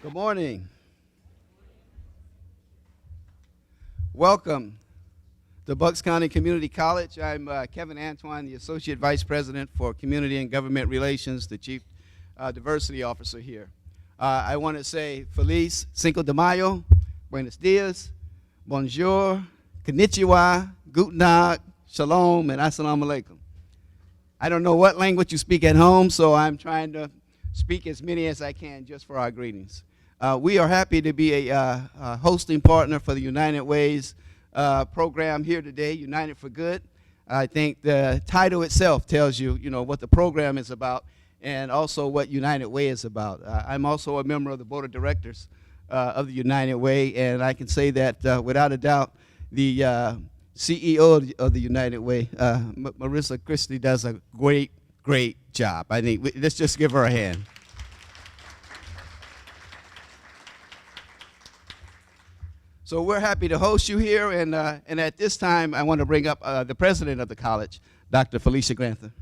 Good morning. Welcome to Bucks County Community College. I'm Kevin Antoine, the Associate Vice President for Community and Government Relations, the Chief Diversity Officer here. I want to say Feliz Cinco de Mayo, Buenos Dias, Bonjour, Konnichiwa, Guten Tag, Shalom, and Assalamu Alaikum. I don't know what language you speak at home, so I'm trying to speak as many as I can just for our greetings. We are happy to be a hosting partner for the United Ways program here today, United for Good. I think the title itself tells you, what the program is about and also what United Way is about. I'm also a member of the board of directors of the United Way, and I can say that without a doubt, the CEO of the United Way, Marissa Christie, does a great job. I think let's just give her a hand. So we're happy to host you here, and at this time, I want to bring up the president of the college, Dr. Felicia Grantham.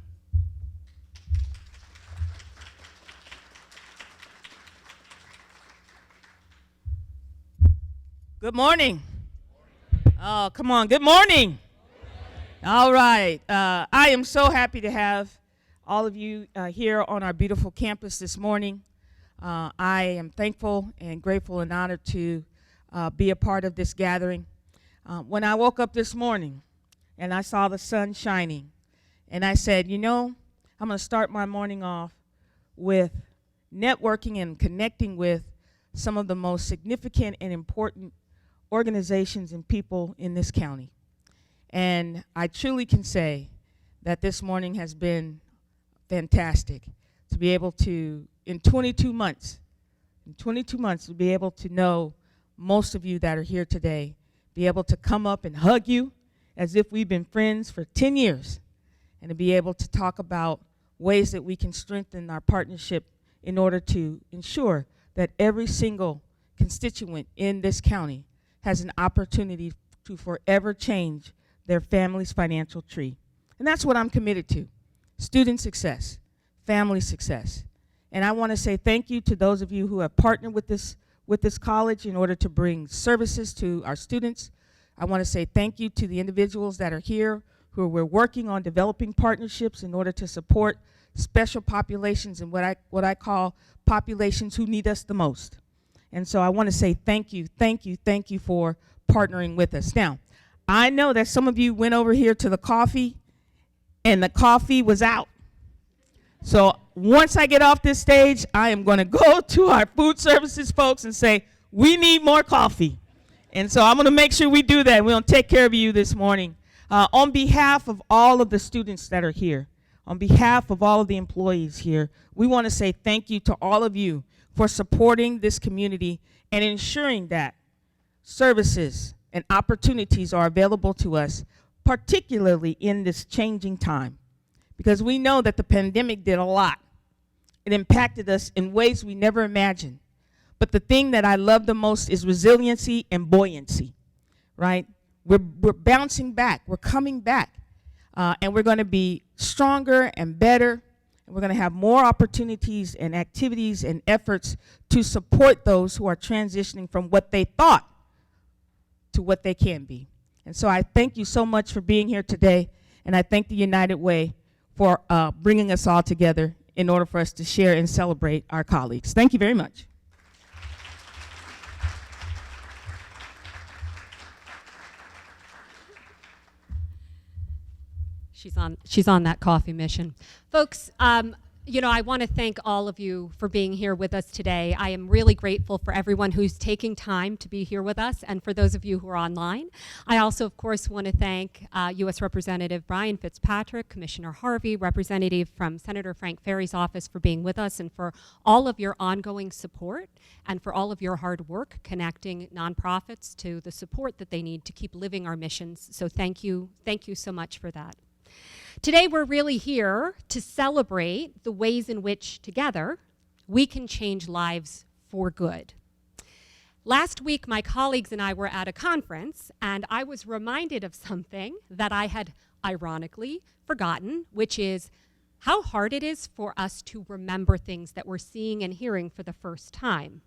Good morning. Oh, come on. Good morning. All right. I am so happy to have all of you here on our beautiful campus this morning. I am thankful and grateful and honored to be a part of this gathering. When I woke up this morning and I saw the sun shining, and I said, I'm going to start my morning off with networking and connecting with some of the most significant and important organizations and people in this county. And I truly can say that this morning has been fantastic to be able to, in 22 months, to be able to know most of you that are here today, be able to come up and hug you as if we've been friends for 10 years, and to be able to talk about ways that we can strengthen our partnership in order to ensure that every single constituent in this county has an opportunity to forever change their family's financial tree. And that's what I'm committed to: student success, family success. And I want to say thank you to those of you who have partnered with this college in order to bring services to our students. I want to say thank you to the individuals that are here who we're working on developing partnerships in order to support special populations and what I call populations who need us the most. And so I want to say thank you for partnering with us. Now, I know that some of you went over here to the coffee and the coffee was out. So once I get off this stage, I am going to go to our food services folks and say, we need more coffee. And so I'm going to make sure we do that. We're going to take care of you this morning. On behalf of all of the students that are here, on behalf of all of the employees here, we want to say thank you to all of you for supporting this community and ensuring that services and opportunities are available to us, particularly in this changing time. Because we know that the pandemic did a lot. It impacted us in ways we never imagined. But the thing that I love the most is resiliency and buoyancy, right? We're bouncing back. We're coming back. And we're going to be stronger and better. And we're going to have more opportunities and activities and efforts to support those who are transitioning from what they thought to what they can be. And so I thank you so much for being here today. And I thank the United Way for bringing us all together in order for us to share and celebrate our colleagues. Thank you very much. She's on that coffee mission. Folks, I want to thank all of you for being here with us today. I am really grateful for everyone who's taking time to be here with us, and for those of you who are online. I also, of course, want to thank U.S. Representative Brian Fitzpatrick, Commissioner Harvey, Representative from Senator Frank Ferry's office for being with us, and for all of your ongoing support, and for all of your hard work connecting nonprofits to the support that they need to keep living our missions. So thank you so much for that. Today we're really here to celebrate the ways in which together we can change lives for good. Last week my colleagues and I were at a conference, and I was reminded of something that I had ironically forgotten, which is how hard it is for us to remember things that we're seeing and hearing for the first time.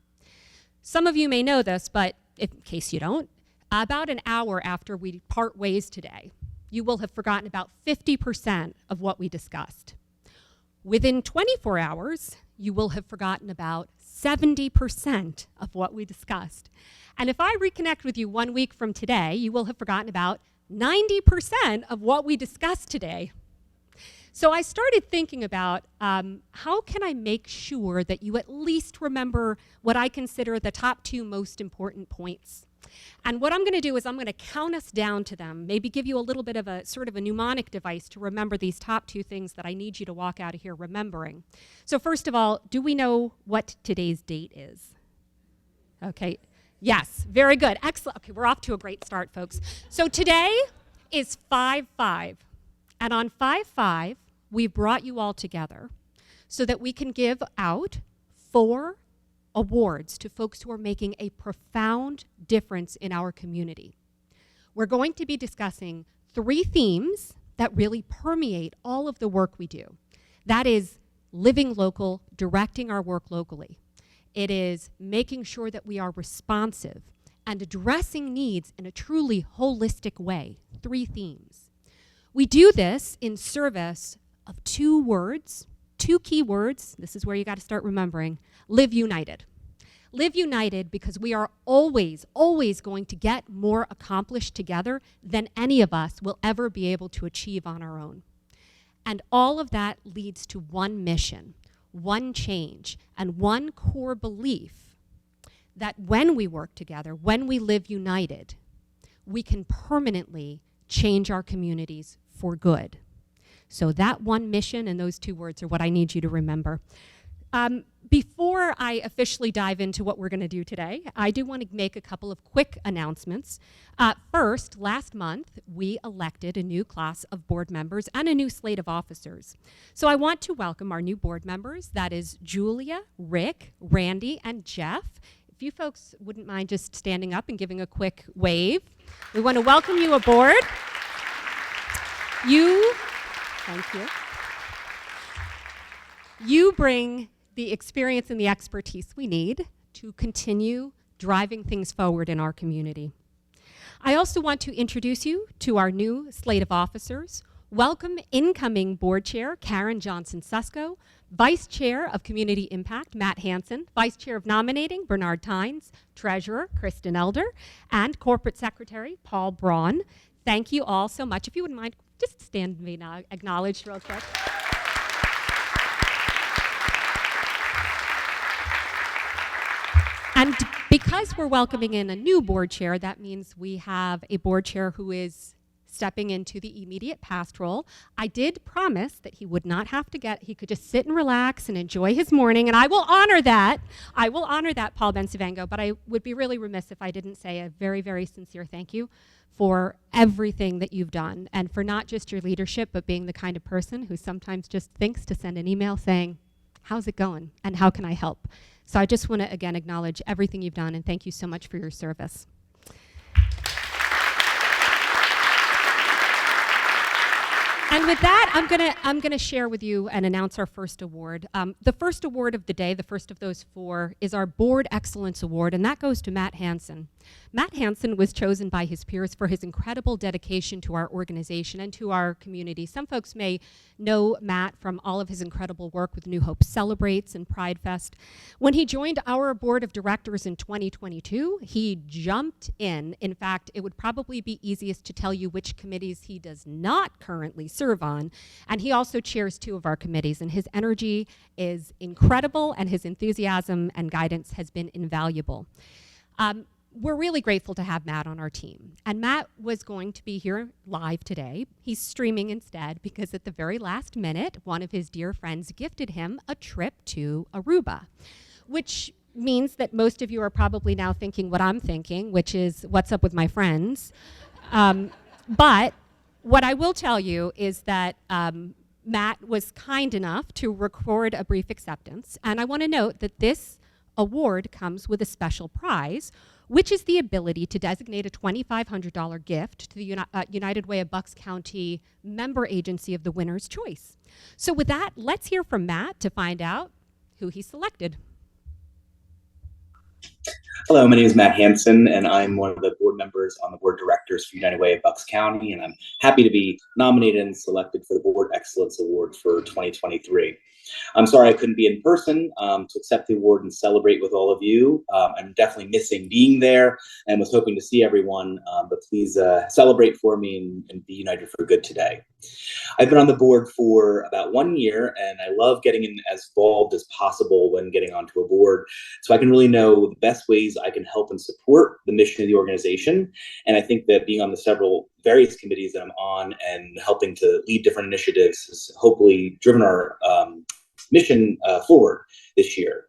Some of you may know this, but in case you don't, about an hour after we part ways today, you will have forgotten about 50% of what we discussed. Within 24 hours, you will have forgotten about 70% of what we discussed. And if I reconnect with you 1 week from today, you will have forgotten about 90% of what we discussed today. So I started thinking about how can I make sure that you at least remember what I consider the top 2 most important points. And what I'm going to do is I'm going to count us down to them, maybe give you a little bit of a sort of a mnemonic device to remember these top 2 things that I need you to walk out of here remembering. So first of all, do we know what today's date is? Okay. Yes, very good. Excellent. Okay, we're off to a great start, folks. So today is 5/5. And on 5/5, we've brought you all together so that we can give out 4 awards to folks who are making a profound difference in our community. We're going to be discussing 3 themes that really permeate all of the work we do. That is living local, directing our work locally. It is making sure that we are responsive and addressing needs in a truly holistic way. 3 themes. We do this in service of 2 words, 2 key words. This is where you got to start remembering. Live united. Live united because we are always, always going to get more accomplished together than any of us will ever be able to achieve on our own. And all of that leads to one mission, one change, and one core belief that when we work together, when we live united, we can permanently change our communities for good. So that one mission and those 2 words are what I need you to remember. Before I officially dive into what we're going to do today, I do want to make a couple of quick announcements. First, last month, we elected a new class of board members and a new slate of officers. So I want to welcome our new board members. That is Julia, Rick, Randy, and Jeff. If you folks wouldn't mind just standing up and giving a quick wave. We want to welcome you aboard. Thank you. You bring the experience and the expertise we need to continue driving things forward in our community. I also want to introduce you to our new slate of officers. Welcome incoming board chair, Karen Johnson-Susko, vice chair of community impact, Matt Hansen, vice chair of nominating, Bernard Tynes, treasurer, Kristen Elder, and corporate secretary, Paul Braun. Thank you all so much. If you wouldn't mind, just stand and be acknowledged real quick. And because we're welcoming in a new board chair, that means we have a board chair who is stepping into the immediate past role. I did promise that he would not have to he could just sit and relax and enjoy his morning, and I will honor that. I will honor that, Paul Bencivengo, but I would be really remiss if I didn't say a very, very sincere thank you for everything that you've done, and for not just your leadership, but being the kind of person who sometimes just thinks to send an email saying, how's it going, and how can I help? So I just want to, again, acknowledge everything you've done, and thank you so much for your service. And with that, I'm gonna share with you and announce our first award. The first award of the day, the first of those 4, is our Board Excellence Award, and that goes to Matt Hansen. Matt Hansen was chosen by his peers for his incredible dedication to our organization and to our community. Some folks may know Matt from all of his incredible work with New Hope Celebrates and Pride Fest. When he joined our board of directors in 2022, he jumped in. In fact, it would probably be easiest to tell you which committees he does not currently serve on. And he also chairs 2 of our committees, and his energy is incredible, and his enthusiasm and guidance has been invaluable. We're really grateful to have Matt on our team. And Matt was going to be here live today. He's streaming instead because at the very last minute, one of his dear friends gifted him a trip to Aruba, which means that most of you are probably now thinking what I'm thinking, which is, what's up with my friends? But what I will tell you is that Matt was kind enough to record a brief acceptance. And I want to note that this award comes with a special prize, which is the ability to designate a $2,500 gift to the United Way of Bucks County member agency of the winner's choice. So with that, let's hear from Matt to find out who he selected. Hello, my name is Matt Hansen, and I'm one of the board members on the board of directors for United Way of Bucks County, and I'm happy to be nominated and selected for the Board Excellence Award for 2023. I'm sorry I couldn't be in person to accept the award and celebrate with all of you. I'm definitely missing being there and was hoping to see everyone, but please celebrate for me and be united for good today. I've been on the board for about 1 year, and I love getting in as involved as possible when getting onto a board, so I can really know the best ways I can help and support the mission of the organization. And I think that being on the several various committees that I'm on and helping to lead different initiatives has hopefully driven our mission forward this year.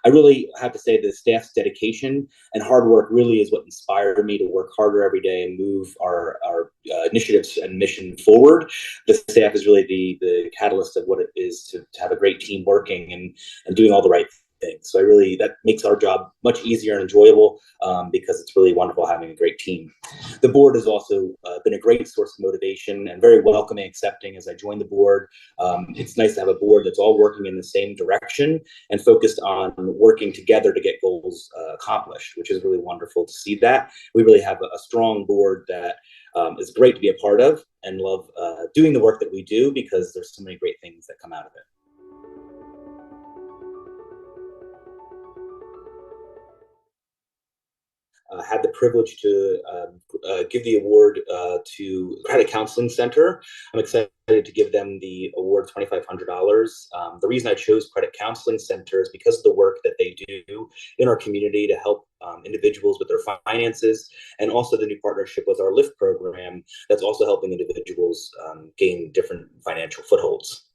I really have to say the staff's dedication and hard work really is what inspired me to work harder every day and move our initiatives and mission forward. The staff is really the catalyst of what it is to have a great team working and doing all the right things. So that makes our job much easier and enjoyable because it's really wonderful having a great team. The board has also been a great source of motivation and very welcoming, accepting as I joined the board. It's nice to have a board that's all working in the same direction and focused on working together to get goals accomplished, which is really wonderful to see that. We really have a strong board that is great to be a part of and love doing the work that we do because there's so many great things that come out of it. Had the privilege to give the award to Credit Counseling Center. I'm excited to give them the award, $2,500. The reason I chose Credit Counseling Center is because of the work that they do in our community to help individuals with their finances, and also the new partnership with our LIFT program that's also helping individuals gain different financial footholds.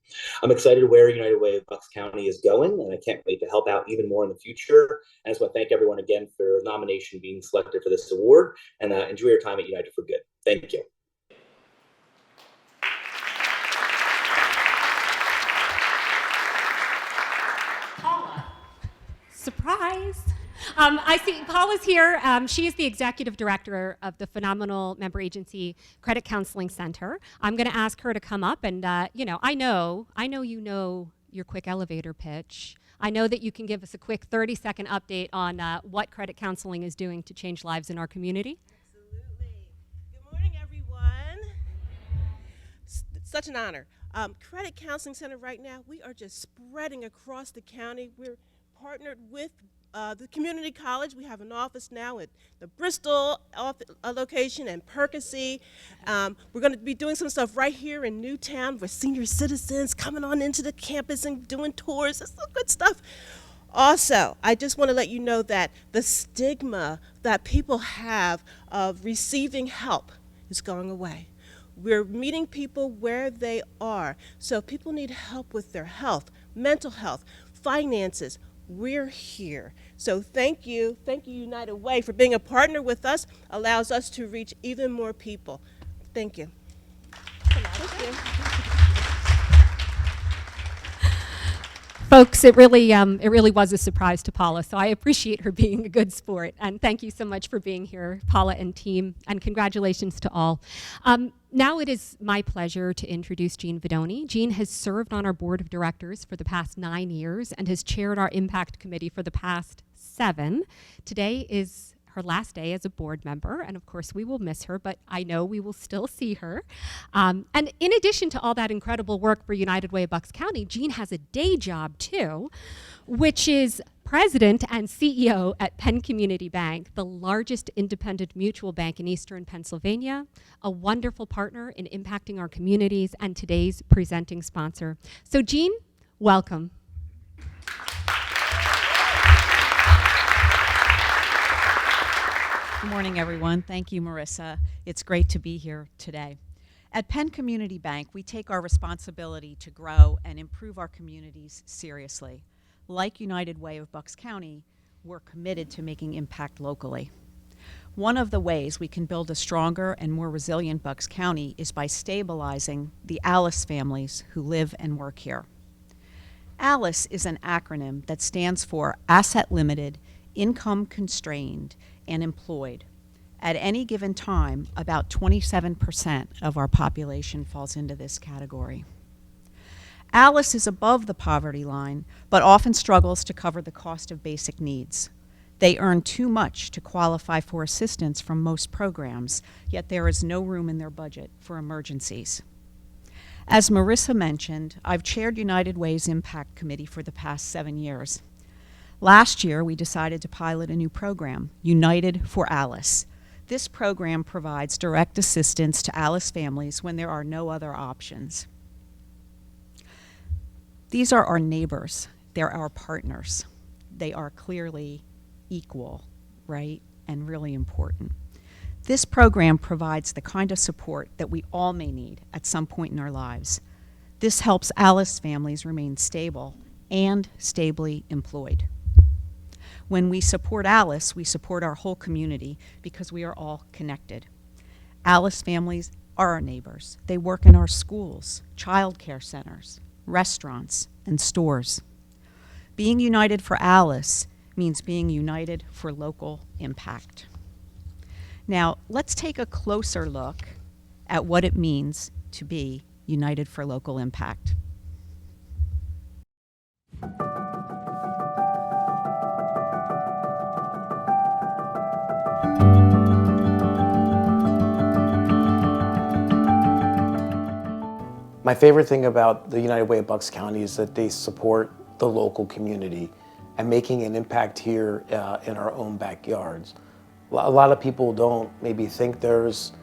I'm excited where United Way of Bucks County is going, and I can't wait to help out even more in the future. And I just want to thank everyone again for the nomination, being selected for this award, and enjoy your time at United for Good. Thank you. Paula. Surprise. I see Paula's here. She is the executive director of the phenomenal member agency Credit Counseling Center. I'm going to ask her to come up and, I know you know your quick elevator pitch. I know that you can give us a quick 30-second update on what credit counseling is doing to change lives in our community. Absolutely. Good morning, everyone. Such an honor. Credit Counseling Center right now, we are just spreading across the county. We're partnered with the community college. We have an office now at the Bristol location and Percy. We're going to be doing some stuff right here in Newtown with senior citizens coming on into the campus and doing tours. It's some good stuff. Also, I just want to let you know that the stigma that people have of receiving help is going away. We're meeting people where they are. So if people need help with their health, mental health, finances, we're here. So thank you United Way for being a partner with us, allows us to reach even more people. Thank you. Thank you. Folks, it really was a surprise to Paula, so I appreciate her being a good sport. And thank you so much for being here, Paula and team, and congratulations to all. Now it is my pleasure to introduce Jean Vidoni. Jean has served on our board of directors for the past 9 years and has chaired our impact committee for the past 7. Today is her last day as a board member, and of course we will miss her, but I know we will still see her. And in addition to all that incredible work for United Way of Bucks County, Jean has a day job too, which is president and CEO at Penn Community Bank, the largest independent mutual bank in Eastern Pennsylvania, a wonderful partner in impacting our communities, and today's presenting sponsor. So Jean, welcome. Good morning, everyone. Thank you, Marissa. It's great to be here today. At Penn Community Bank, we take our responsibility to grow and improve our communities seriously. Like United Way of Bucks County, we're committed to making impact locally. One of the ways we can build a stronger and more resilient Bucks County is by stabilizing the ALICE families who live and work here. ALICE is an acronym that stands for Asset Limited, Income Constrained, and Employed. At any given time, about 27% of our population falls into this category. ALICE is above the poverty line, but often struggles to cover the cost of basic needs. They earn too much to qualify for assistance from most programs, yet there is no room in their budget for emergencies. As Marissa mentioned, I've chaired United Way's Impact Committee for the past 7 years. Last year, we decided to pilot a new program, United for Alice. This program provides direct assistance to Alice families when there are no other options. These are our neighbors. They're our partners. They are clearly equal, right, and really important. This program provides the kind of support that we all may need at some point in our lives. This helps Alice families remain stable and stably employed. When we support Alice, we support our whole community because we are all connected. Alice families are our neighbors. They work in our schools, child care centers, restaurants, and stores. Being united for Alice means being united for local impact. Now, let's take a closer look at what it means to be united for local impact. My favorite thing about the United Way of Bucks County is that they support the local community and making an impact here in our own backyards. A lot of people don't maybe think there's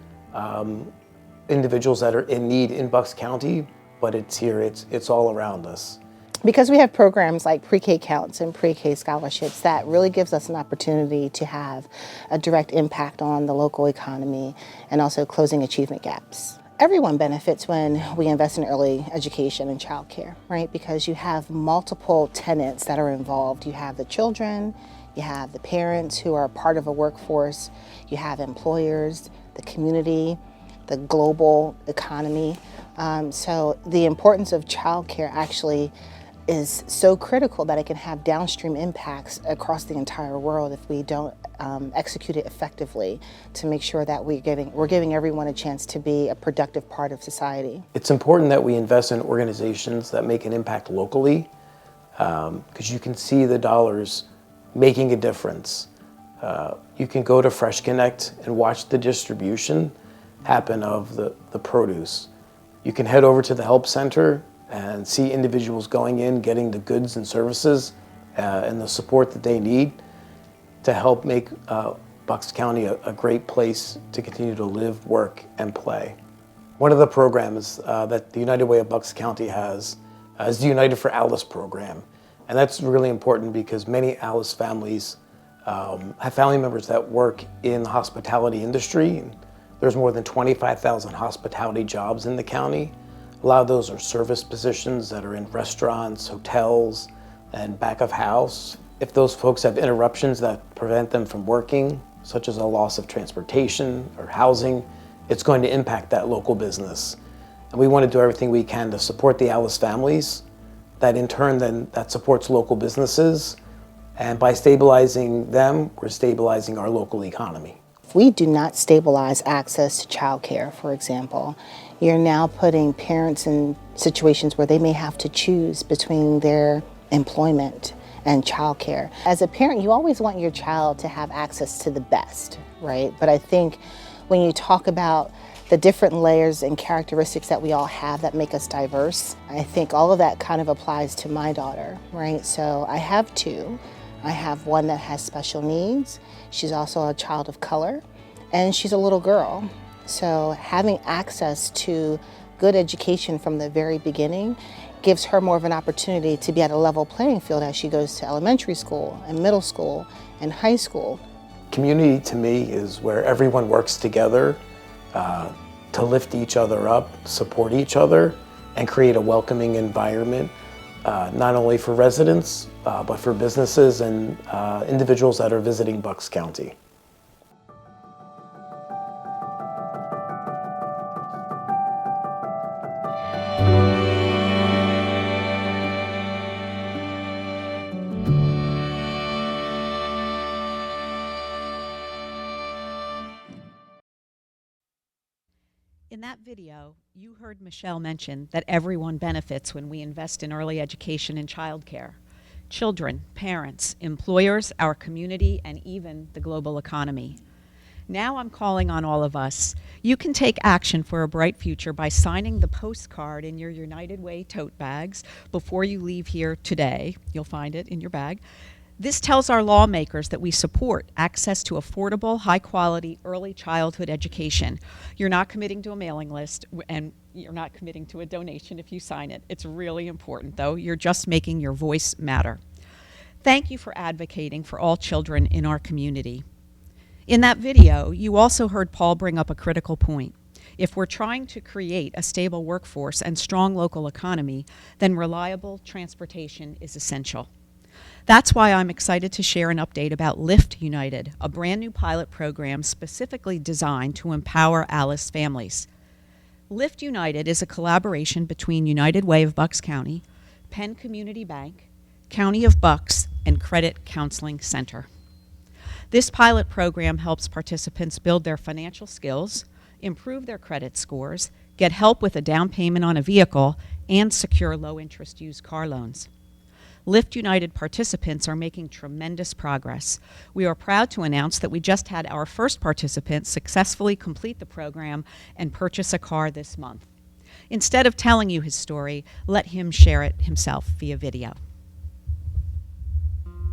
individuals that are in need in Bucks County, but it's here, it's all around us. Because we have programs like pre-K counts and pre-K scholarships, that really gives us an opportunity to have a direct impact on the local economy and also closing achievement gaps. Everyone benefits when we invest in early education and childcare, right? Because you have multiple tenants that are involved. You have the children, you have the parents who are part of a workforce, you have employers, the community, the global economy. So the importance of childcare actually is so critical that it can have downstream impacts across the entire world if we don't execute it effectively to make sure that we're giving everyone a chance to be a productive part of society. It's important that we invest in organizations that make an impact locally, because you can see the dollars making a difference. You can go to Fresh Connect and watch the distribution happen of the produce. You can head over to the Help Center and see individuals going in, getting the goods and services and the support that they need to help make Bucks County a great place to continue to live, work, and play. One of the programs that the United Way of Bucks County has is the United for Alice program. And that's really important because many Alice families have family members that work in the hospitality industry. There's more than 25,000 hospitality jobs in the county. A lot of those are service positions that are in restaurants, hotels, and back of house. If those folks have interruptions that prevent them from working, such as a loss of transportation or housing, it's going to impact that local business. And we want to do everything we can to support the Alice families. That in turn then that supports local businesses. And by stabilizing them, we're stabilizing our local economy. If we do not stabilize access to childcare, for example, you're now putting parents in situations where they may have to choose between their employment and childcare. As a parent, you always want your child to have access to the best, right? But I think when you talk about the different layers and characteristics that we all have that make us diverse, I think all of that kind of applies to my daughter, right? So I have two. I have one that has special needs. She's also a child of color, and she's a little girl. So having access to good education from the very beginning gives her more of an opportunity to be at a level playing field as she goes to elementary school and middle school and high school. Community to me is where everyone works together to lift each other up, support each other, and create a welcoming environment, not only for residents, but for businesses and individuals that are visiting Bucks County. In that video, you heard Michelle mention that everyone benefits when we invest in early education and childcare. children, parents, employers, our community, and even the global economy. Now I'm calling on all of us. You can take action for a bright future by signing the postcard in your United Way tote bags before you leave here today. You'll find it in your bag. This tells our lawmakers that we support access to affordable, high-quality early childhood education. You're not committing to a mailing list, and you're not committing to a donation if you sign it. It's really important, though. You're just making your voice matter. Thank you for advocating for all children in our community. In that video, you also heard Paul bring up a critical point. If we're trying to create a stable workforce and strong local economy, then reliable transportation is essential. That's why I'm excited to share an update about Lift United, a brand new pilot program specifically designed to empower Alice families. Lift United is a collaboration between United Way of Bucks County, Penn Community Bank, County of Bucks, and Credit Counseling Center. This pilot program helps participants build their financial skills, improve their credit scores, get help with a down payment on a vehicle, and secure low-interest used car loans. Lift United participants are making tremendous progress. We are proud to announce that we just had our first participant successfully complete the program and purchase a car this month. Instead of telling you his story, let him share it himself via video.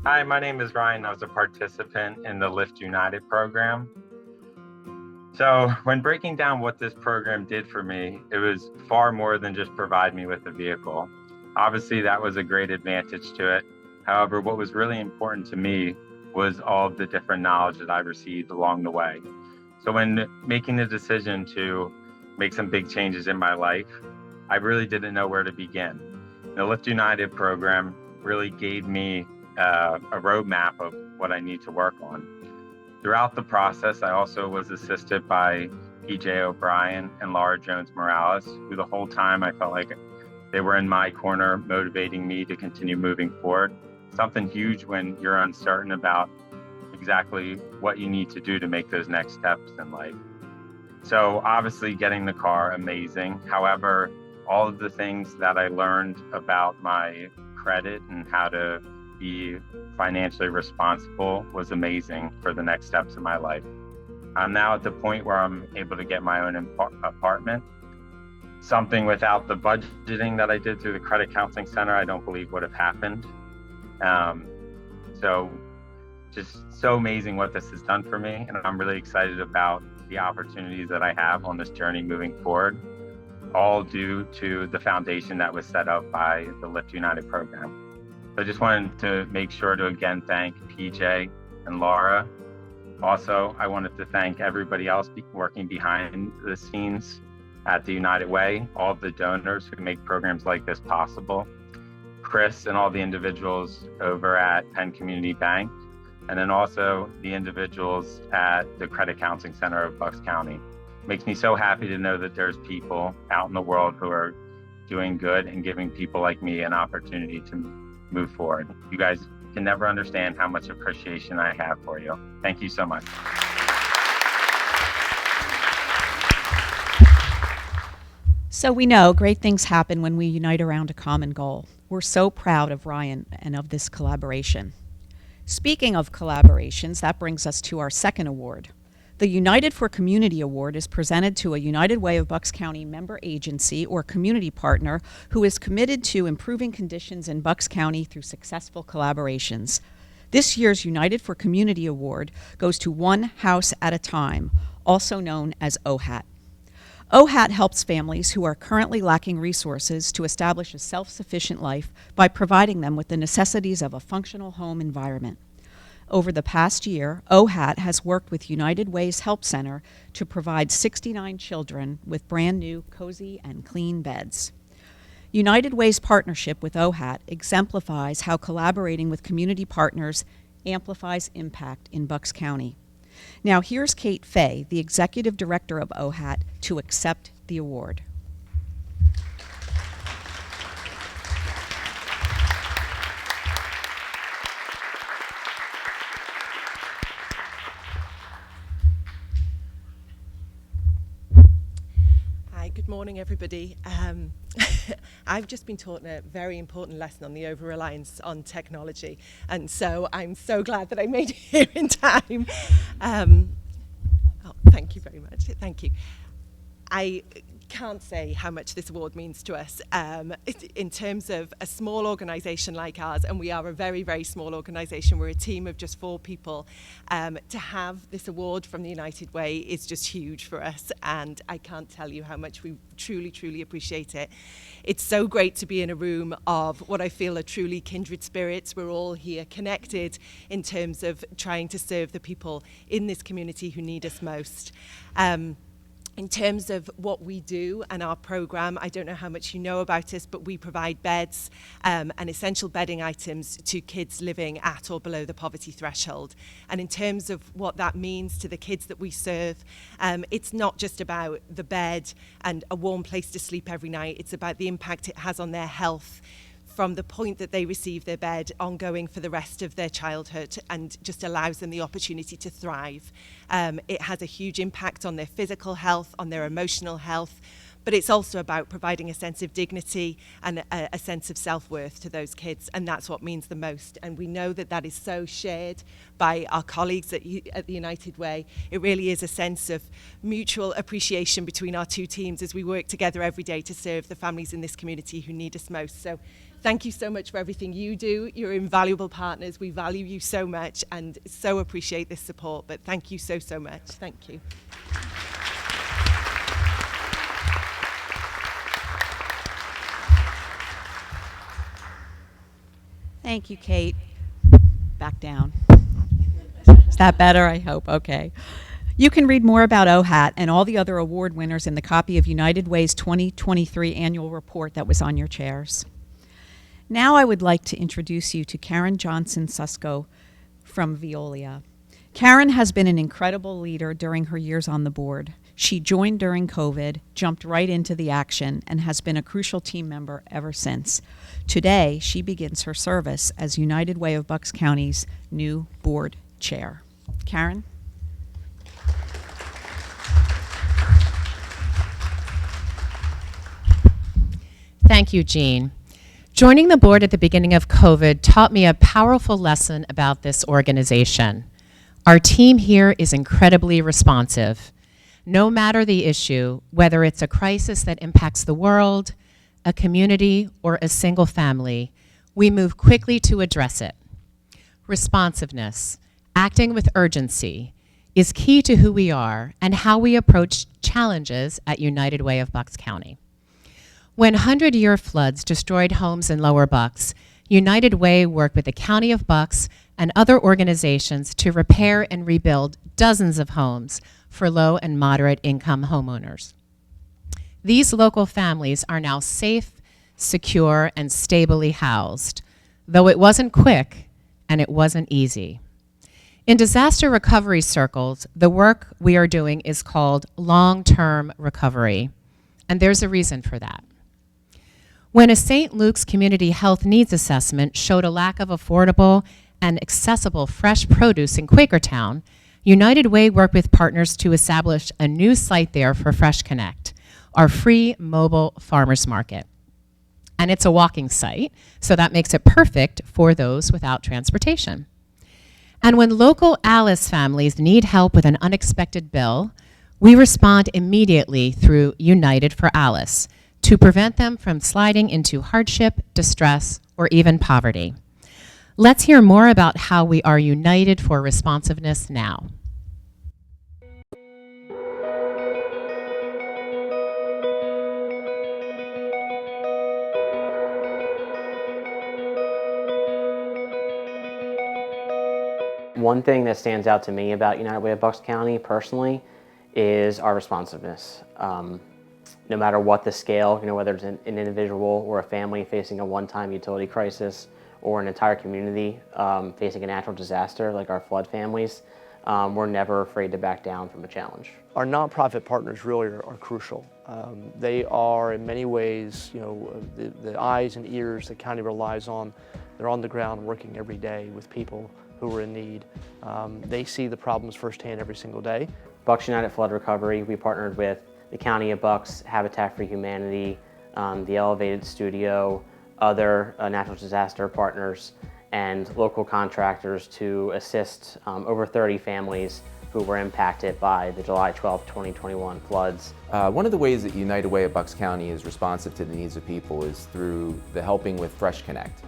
Hi, my name is Ryan. I was a participant in the Lift United program. So when breaking down what this program did for me, it was far more than just provide me with a vehicle. Obviously, that was a great advantage to it. However, what was really important to me was all of the different knowledge that I received along the way. So when making the decision to make some big changes in my life, I really didn't know where to begin. The Lift United program really gave me a roadmap of what I need to work on. Throughout the process, I also was assisted by PJ O'Brien and Laura Jones Morales, who the whole time I felt like they were in my corner, motivating me to continue moving forward. Something huge when you're uncertain about exactly what you need to do to make those next steps in life. So obviously getting the car, amazing. However, all of the things that I learned about my credit and how to be financially responsible was amazing for the next steps in my life. I'm now at the point where I'm able to get my own apartment. Something without the budgeting that I did through the Credit Counseling Center, I don't believe would have happened. So just so amazing what this has done for me. And I'm really excited about the opportunities that I have on this journey moving forward, all due to the foundation that was set up by the Lift United program. So I just wanted to make sure to again thank PJ and Laura. Also, I wanted to thank everybody else working behind the scenes at the United Way, all of the donors who make programs like this possible, Chris and all the individuals over at Penn Community Bank, and then also the individuals at the Credit Counseling Center of Bucks County. It makes me so happy to know that there's people out in the world who are doing good and giving people like me an opportunity to move forward. You guys can never understand how much appreciation I have for you. Thank you so much. So we know great things happen when we unite around a common goal. We're so proud of Ryan and of this collaboration. Speaking of collaborations, that brings us to our second award. The United for Community Award is presented to a United Way of Bucks County member agency or community partner who is committed to improving conditions in Bucks County through successful collaborations. This year's United for Community Award goes to One House at a Time, also known as OHAT. OHAT helps families who are currently lacking resources to establish a self-sufficient life by providing them with the necessities of a functional home environment. Over the past year, OHAT has worked with United Way's Help Center to provide 69 children with brand new, cozy, and clean beds. United Way's partnership with OHAT exemplifies how collaborating with community partners amplifies impact in Bucks County. Now here's Kate Fay, the Executive Director of OHAT, to accept the award. Hi, Good morning, everybody. I've just been taught a very important lesson on the over-reliance on technology, and so I'm so glad that I made it here in time. Thank you very much. Thank you. I can't say how much this award means to us in terms of a small organisation like ours, and we are a very, very small organisation. We're a team of just 4 people. To have this award from the United Way is just huge for us, and I can't tell you how much we truly, truly appreciate it. It's so great to be in a room of what I feel are truly kindred spirits. We're all here connected in terms of trying to serve the people in this community who need us most. In terms of what we do and our programme, I don't know how much you know about us, but we provide beds and essential bedding items to kids living at or below the poverty threshold. And in terms of what that means to the kids that we serve, it's not just about the bed and a warm place to sleep every night. It's about the impact it has on their health from the point that they receive their bed ongoing for the rest of their childhood, and just allows them the opportunity to thrive. It has a huge impact on their physical health, on their emotional health, but it's also about providing a sense of dignity and a sense of self-worth to those kids, and that's what means the most. And we know that that is so shared by our colleagues at the United Way. It really is a sense of mutual appreciation between our 2 teams as we work together every day to serve the families in this community who need us most. So thank you so much for everything you do. You're invaluable partners. We value you so much and so appreciate this support, but thank you so, so much. Thank you. Thank you, Kate. Back down. Is that better? I hope. Okay. You can read more about OHAT and all the other award winners in the copy of United Way's 2023 annual report that was on your chairs. Now I would like to introduce you to Karen Johnson-Susko from Veolia. Karen has been an incredible leader during her years on the board. She joined during COVID, jumped right into the action, and has been a crucial team member ever since. Today, she begins her service as United Way of Bucks County's new board chair. Karen? Thank you, Jean. Joining the board at the beginning of COVID taught me a powerful lesson about this organization. Our team here is incredibly responsive. No matter the issue, whether it's a crisis that impacts the world, a community, or a single family, we move quickly to address it. Responsiveness, acting with urgency, is key to who we are and how we approach challenges at United Way of Bucks County. When 100-year floods destroyed homes in Lower Bucks, United Way worked with the County of Bucks and other organizations to repair and rebuild dozens of homes for low and moderate income homeowners. These local families are now safe, secure, and stably housed, though it wasn't quick and it wasn't easy. In disaster recovery circles, the work we are doing is called long-term recovery, and there's a reason for that. When a St. Luke's Community Health Needs Assessment showed a lack of affordable and accessible fresh produce in Quakertown, United Way worked with partners to establish a new site there for Fresh Connect, our free mobile farmers market. And it's a walking site, so that makes it perfect for those without transportation. And when local Alice families need help with an unexpected bill, we respond immediately through United for Alice to prevent them from sliding into hardship, distress, or even poverty. Let's hear more about how we are united for responsiveness now. One thing that stands out to me about United Way of Bucks County personally is our responsiveness. No matter what the scale, whether it's an individual or a family facing a one-time utility crisis or an entire community facing a natural disaster like our flood families, we're never afraid to back down from a challenge. Our nonprofit partners really are crucial. They are in many ways, the eyes and ears the county relies on. They're on the ground working every day with people who are in need. They see the problems firsthand every single day. Bucks United Flood Recovery, we partnered with the County of Bucks, Habitat for Humanity, the Elevated Studio, other natural disaster partners, and local contractors to assist over 30 families who were impacted by the July 12, 2021 floods. One of the ways that United Way of Bucks County is responsive to the needs of people is through the helping with Fresh Connect.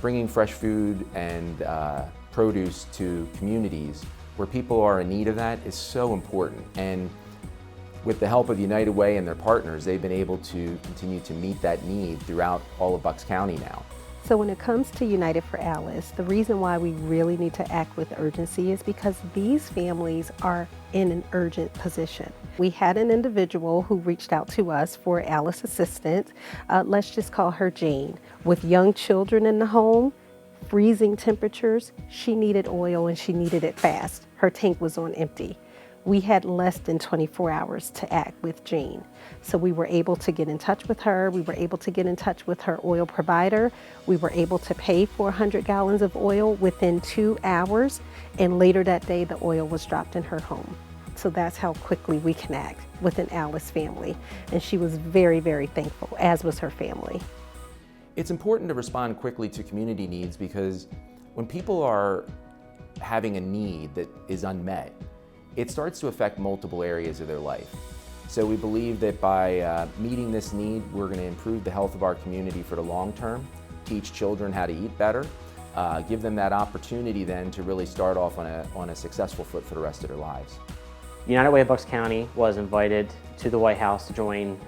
Bringing fresh food and produce to communities where people are in need of that is so important. And with the help of United Way and their partners, they've been able to continue to meet that need throughout all of Bucks County now. So when it comes to United for Alice, the reason why we really need to act with urgency is because these families are in an urgent position. We had an individual who reached out to us for Alice assistance, let's just call her Jane. With young children in the home, freezing temperatures, she needed oil and she needed it fast. Her tank was on empty. We had less than 24 hours to act with Jane. So we were able to get in touch with her. We were able to get in touch with her oil provider. We were able to pay for 100 gallons of oil within 2 hours. And later that day, the oil was dropped in her home. So that's how quickly we can act with an Alice family. And she was very, very thankful, as was her family. It's important to respond quickly to community needs because when people are having a need that is unmet, it starts to affect multiple areas of their life. So we believe that by meeting this need, we're going to improve the health of our community for the long term, teach children how to eat better, give them that opportunity then to really start off on a successful foot for the rest of their lives. United Way of Bucks County was invited to the White House to join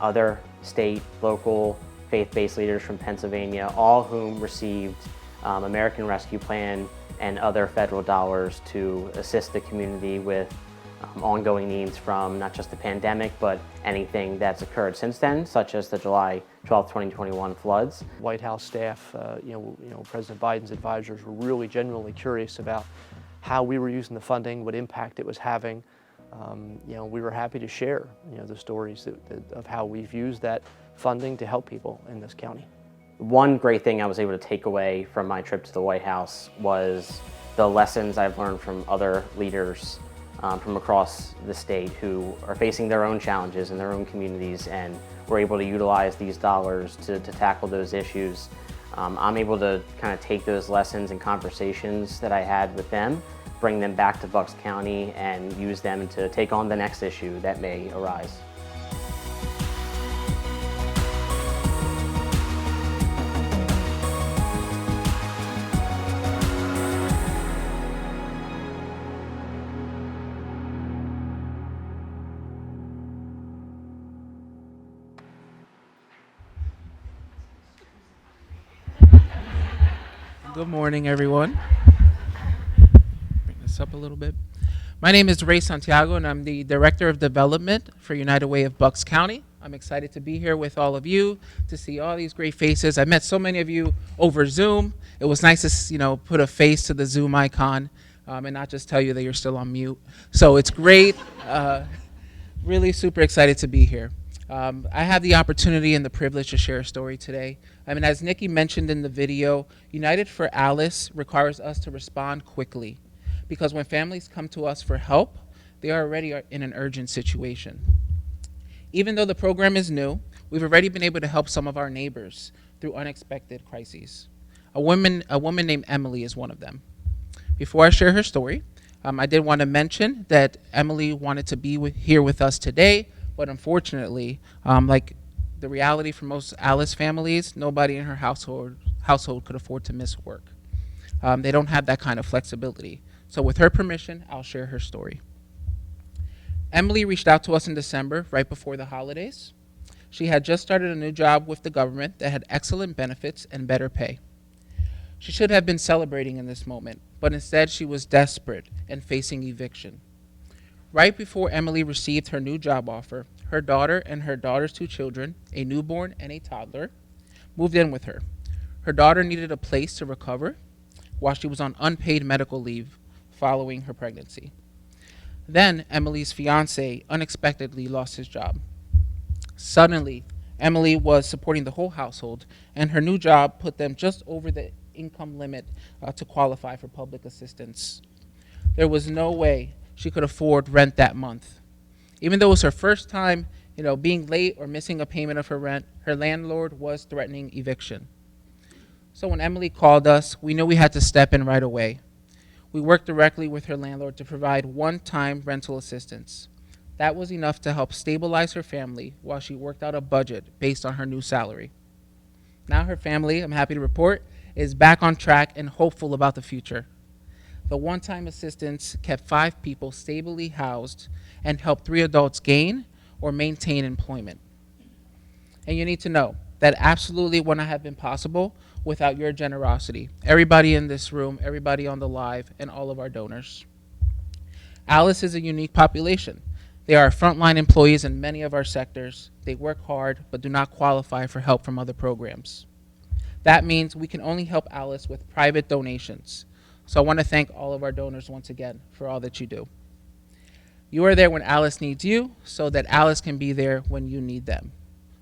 other state, local, faith-based leaders from Pennsylvania, all whom received American Rescue Plan and other federal dollars to assist the community with ongoing needs from not just the pandemic, but anything that's occurred since then, such as the July 12, 2021 floods. White House staff, President Biden's advisors were really genuinely curious about how we were using the funding, what impact it was having. We were happy to share, the stories of how we've used that funding to help people in this county. One great thing I was able to take away from my trip to the White House was the lessons I've learned from other leaders from across the state who are facing their own challenges in their own communities and were able to utilize these dollars to tackle those issues. I'm able to kind of take those lessons and conversations that I had with them, bring them back to Bucks County and use them to take on the next issue that may arise. Good morning, everyone. Bring this up a little bit. My name is Ray Santiago, and I'm the Director of Development for United Way of Bucks County. I'm excited to be here with all of you, to see all these great faces. I met so many of you over Zoom. It was nice to, put a face to the Zoom icon and not just tell you that you're still on mute. So it's great. Really super excited to be here. I have the opportunity and the privilege to share a story today. As Nikki mentioned in the video, United for Alice requires us to respond quickly because when families come to us for help, they are already in an urgent situation. Even though the program is new, we've already been able to help some of our neighbors through unexpected crises. A woman named Emily is one of them. Before I share her story, I did want to mention that Emily wanted to be here with us today, but unfortunately, like the reality for most Alice families, nobody in her household could afford to miss work. They don't have that kind of flexibility. So with her permission, I'll share her story. Emily reached out to us in December, right before the holidays. She had just started a new job with the government that had excellent benefits and better pay. She should have been celebrating in this moment, but instead she was desperate and facing eviction. Right before Emily received her new job offer, her daughter and her daughter's 2 children, a newborn and a toddler, moved in with her. Her daughter needed a place to recover while she was on unpaid medical leave following her pregnancy. Then Emily's fiance unexpectedly lost his job. Suddenly, Emily was supporting the whole household, and her new job put them just over the income limit to qualify for public assistance. There was no way she could afford rent that month. Even though it was her first time, being late or missing a payment of her rent, her landlord was threatening eviction. So when Emily called us, we knew we had to step in right away. We worked directly with her landlord to provide one-time rental assistance. That was enough to help stabilize her family while she worked out a budget based on her new salary. Now her family, I'm happy to report, is back on track and hopeful about the future. The one-time assistance kept 5 people stably housed and helped 3 adults gain or maintain employment. And you need to know that absolutely would not have been possible without your generosity. Everybody in this room, everybody on the live, and all of our donors. Alice is a unique population. They are frontline employees in many of our sectors. They work hard but do not qualify for help from other programs. That means we can only help Alice with private donations. So I want to thank all of our donors once again for all that you do. You are there when Alice needs you so that Alice can be there when you need them.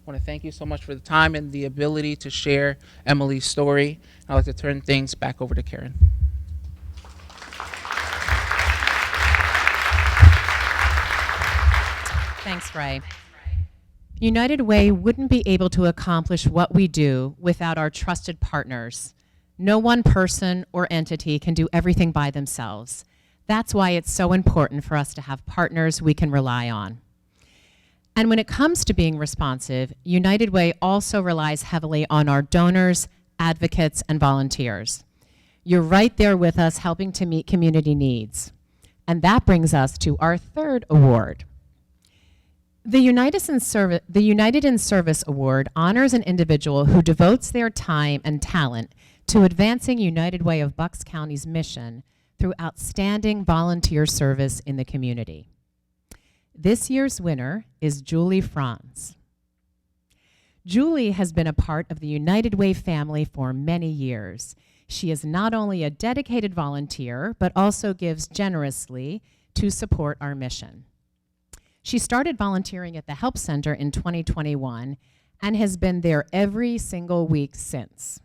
I want to thank you so much for the time and the ability to share Emily's story. I'd like to turn things back over to Karen. Thanks, Ray. United Way wouldn't be able to accomplish what we do without our trusted partners. No one person or entity can do everything by themselves. That's why it's so important for us to have partners we can rely on. And when it comes to being responsive, United Way also relies heavily on our donors, advocates, and volunteers. You're right there with us helping to meet community needs. And that brings us to our third award. The United in Service Award honors an individual who devotes their time and talent to advancing United Way of Bucks County's mission through outstanding volunteer service in the community. This year's winner is Julie Franz. Julie has been a part of the United Way family for many years. She is not only a dedicated volunteer, but also gives generously to support our mission. She started volunteering at the Help Center in 2021 and has been there every single week since.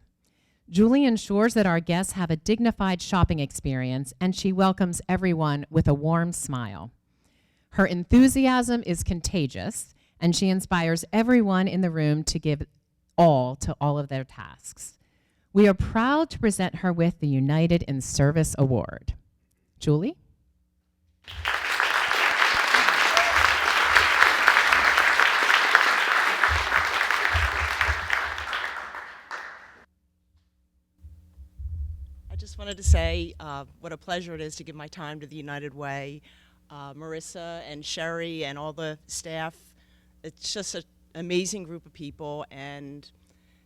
Julie ensures that our guests have a dignified shopping experience, and she welcomes everyone with a warm smile. Her enthusiasm is contagious, and she inspires everyone in the room to give all to all of their tasks. We are proud to present her with the United in Service Award. Julie? I just wanted to say what a pleasure it is to give my time to the United Way. Marissa and Sherry and all the staff, it's just an amazing group of people, and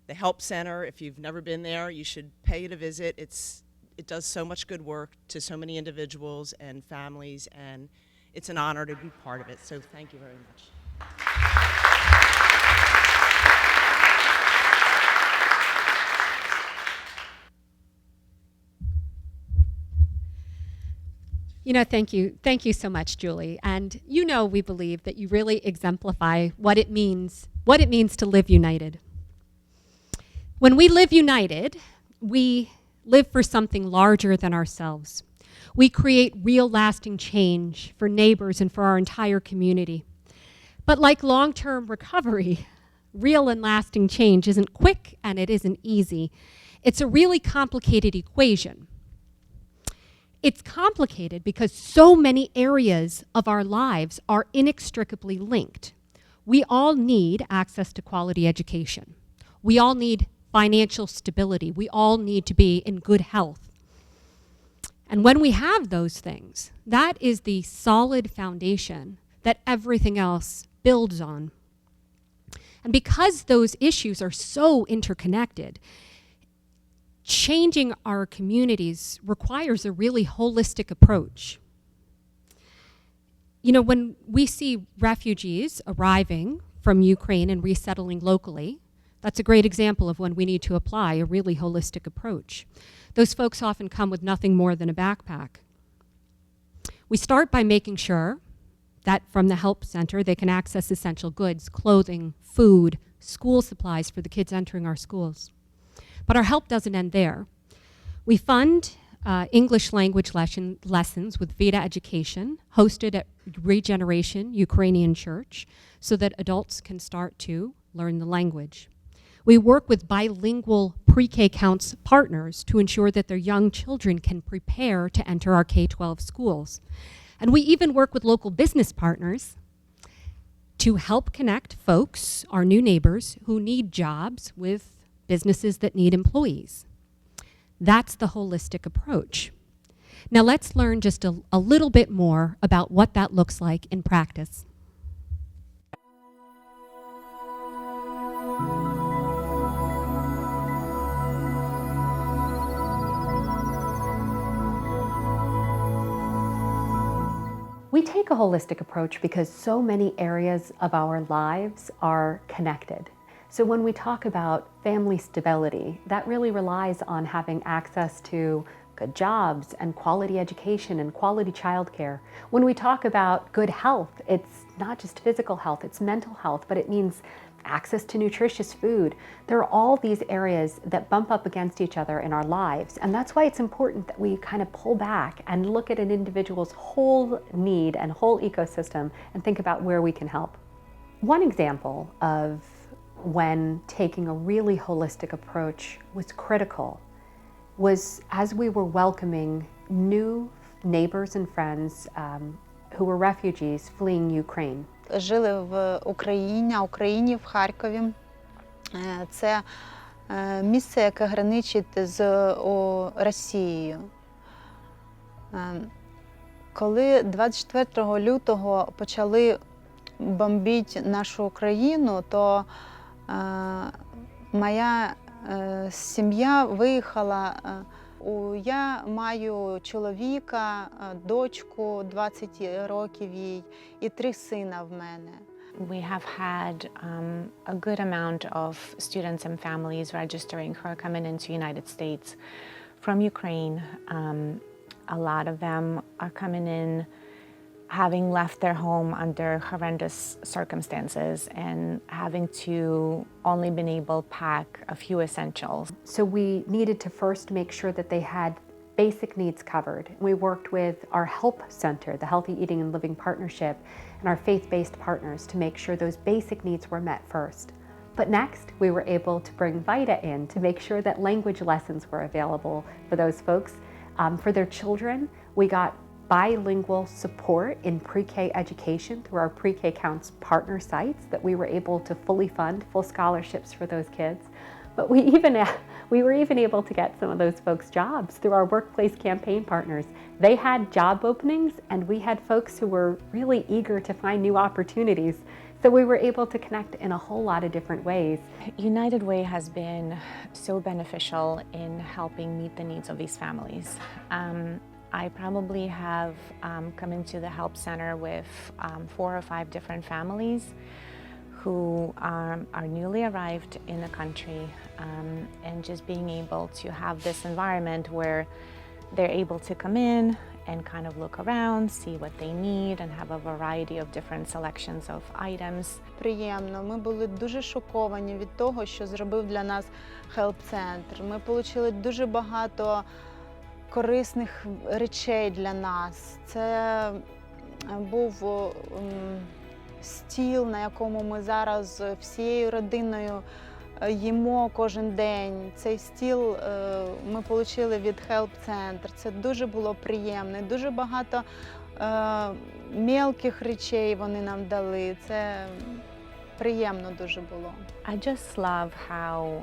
the Help Center, if you've never been there, you should pay it a visit. It does so much good work to so many individuals and families, and it's an honor to be part of it, so thank you very much. Thank you. Thank you so much, Julie. And we believe that you really exemplify what it means to live united. When we live united, we live for something larger than ourselves. We create real lasting change for neighbors and for our entire community. But like long-term recovery, real and lasting change isn't quick and it isn't easy. It's a really complicated equation. It's complicated because so many areas of our lives are inextricably linked. We all need access to quality education. We all need financial stability. We all need to be in good health. And when we have those things, that is the solid foundation that everything else builds on. And because those issues are so interconnected, changing our communities requires a really holistic approach. When we see refugees arriving from Ukraine and resettling locally, that's a great example of when we need to apply a really holistic approach. Those folks often come with nothing more than a backpack. We start by making sure that from the Help Center they can access essential goods, clothing, food, school supplies for the kids entering our schools. But our help doesn't end there. We fund English language lessons with Veda Education, hosted at Regeneration Ukrainian Church, so that adults can start to learn the language. We work with bilingual pre-K counts partners to ensure that their young children can prepare to enter our K-12 schools. And we even work with local business partners to help connect folks, our new neighbors, who need jobs with businesses that need employees. That's the holistic approach. Now let's learn just a little bit more about what that looks like in practice. We take a holistic approach because so many areas of our lives are connected. So when we talk about family stability, that really relies on having access to good jobs and quality education and quality childcare. When we talk about good health, it's not just physical health, it's mental health, but it means access to nutritious food. There are all these areas that bump up against each other in our lives, and that's why it's important that we kind of pull back and look at an individual's whole need and whole ecosystem and think about where we can help. One example of when taking a really holistic approach was critical was as we were welcoming new neighbors and friends who were refugees fleeing Ukraine. Жили в Україні, в Харкові. Це місце, яке граничить з Росією. Коли 24 лютого почали бомбити нашу Україну, то моя сім'я виїхала. Я маю чоловіка, дочку 20 років їй і 3 сина в мене. We have had a good amount of students and families registering who are coming into the United States from Ukraine. A lot of them are coming in having left their home under horrendous circumstances and having to only been able to pack a few essentials. So we needed to first make sure that they had basic needs covered. We worked with our HELP Center, the Healthy Eating and Living Partnership, and our faith-based partners to make sure those basic needs were met first. But next, we were able to bring VITA in to make sure that language lessons were available for those folks. For their children, we got bilingual support in pre-K education through our pre-K counts partner sites that we were able to fully fund full scholarships for those kids. But we were even able to get some of those folks jobs through our workplace campaign partners. They had job openings and we had folks who were really eager to find new opportunities. So we were able to connect in a whole lot of different ways. United Way has been so beneficial in helping meet the needs of these families. I probably have come into the help center with 4 or 5 different families who are newly arrived in the country, and just being able to have this environment where they're able to come in and kind of look around, see what they need, and have a variety of different selections of items. Приємно. Ми були дуже шоковані від того, що зробив для нас хелп-центр. Ми отримали дуже багато корисних речей для нас. Це був стіл, на якому ми зараз всією родиною їмо кожен день. Цей стіл ми отримали від хелп-центр. Це дуже було приємно. Дуже багато мелких речей вони нам дали. Це приємно дуже було. I just love how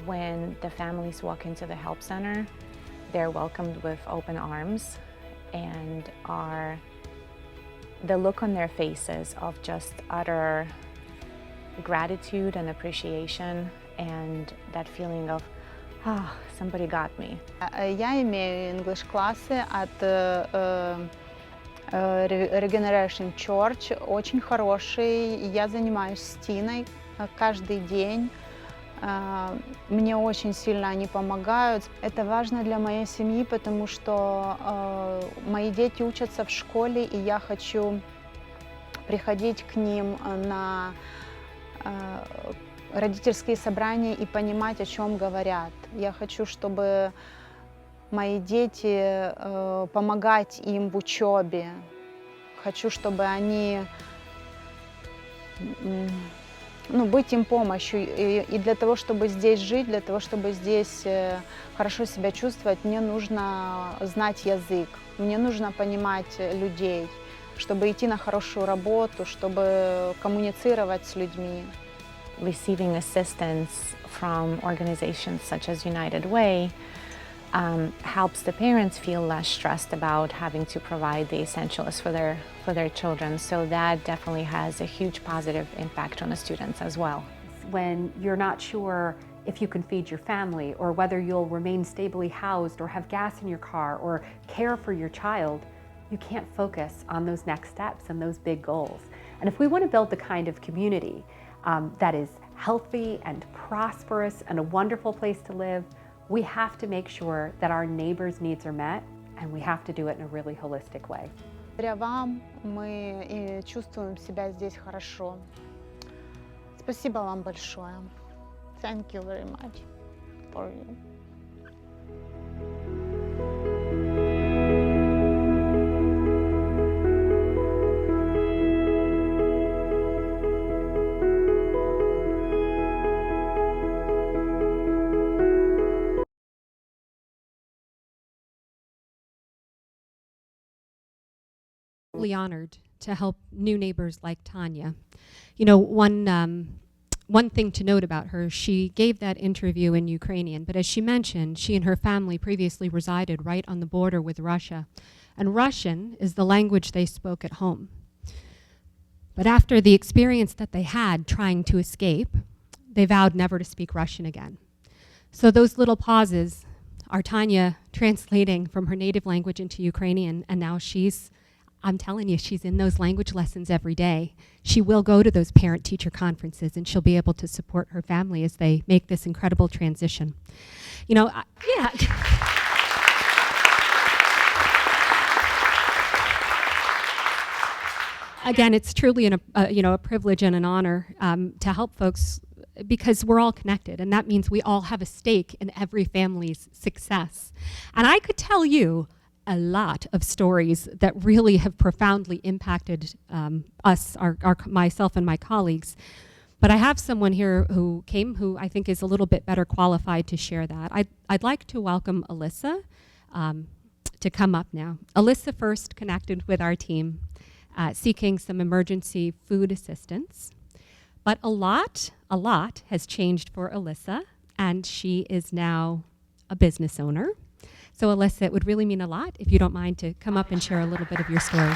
when the families walk into the help center, they're welcomed with open arms, and the look on their faces of just utter gratitude and appreciation, and that feeling of, somebody got me. Я имею English классы от Regeneration Church, очень хороший. Я занимаюсь с Тиной каждый день. Мне очень сильно они помогают. Это важно для моей семьи, потому что мои дети учатся в школе, и я хочу приходить к ним на родительские собрания и понимать, о чем говорят. Я хочу, чтобы мои дети, помогать им в учебе. Хочу, чтобы они, быть им помощью. И для того, чтобы здесь жить, для того, чтобы здесь хорошо себя чувствовать, мне нужно знать язык, мне нужно понимать людей, чтобы идти на хорошую работу, чтобы коммуницировать с людьми. Receiving assistance from organizations such as United Way helps the parents feel less stressed about having to provide the essentials for their children. So that definitely has a huge positive impact on the students as well. When you're not sure if you can feed your family or whether you'll remain stably housed or have gas in your car or care for your child, you can't focus on those next steps and those big goals. And if we want to build the kind of community that is healthy and prosperous and a wonderful place to live, we have to make sure that our neighbors' needs are met, and we have to do it in a really holistic way. Благодаря вам мы чувствуем себя здесь хорошо. Спасибо вам большое. Thank you very much for you. Honored to help new neighbors like Tanya. You know, one thing to note about her, she gave that interview in Ukrainian, but as she mentioned, she and her family previously resided right on the border with Russia, and Russian is the language they spoke at home. But after the experience that they had trying to escape, they vowed never to speak Russian again. So those little pauses are Tanya translating from her native language into Ukrainian, and now I'm telling you, she's in those language lessons every day. She will go to those parent-teacher conferences, and she'll be able to support her family as they make this incredible transition. You know, yeah. Again, it's truly a privilege and an honor to help folks, because we're all connected, and that means we all have a stake in every family's success. And I could tell you a lot of stories that really have profoundly impacted us, myself and my colleagues. But I have someone here who I think is a little bit better qualified to share that. I'd like to welcome Alyssa to come up now. Alyssa first connected with our team seeking some emergency food assistance. But a lot has changed for Alyssa, and she is now a business owner. So Alyssa, it would really mean a lot if you don't mind to come up and share a little bit of your story.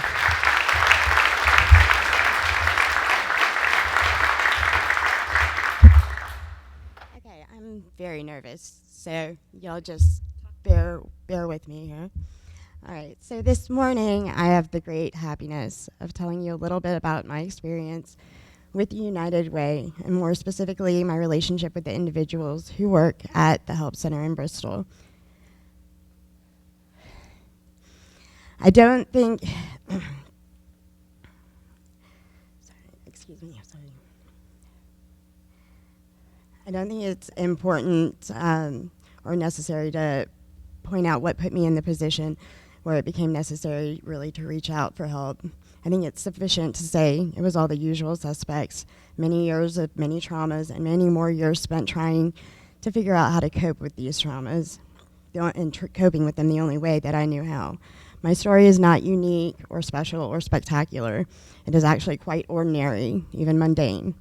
Okay, I'm very nervous, so y'all just bear with me here. All right, so this morning I have the great happiness of telling you a little bit about my experience with the United Way, and more specifically my relationship with the individuals who work at the Help Center in Bristol. I don't think, I don't think it's important or necessary to point out what put me in the position where it became necessary really to reach out for help. I think it's sufficient to say it was all the usual suspects, many years of many traumas and many more years spent trying to figure out how to cope with these traumas and coping with them the only way that I knew how. My story is not unique or special or spectacular. It is actually quite ordinary, even mundane.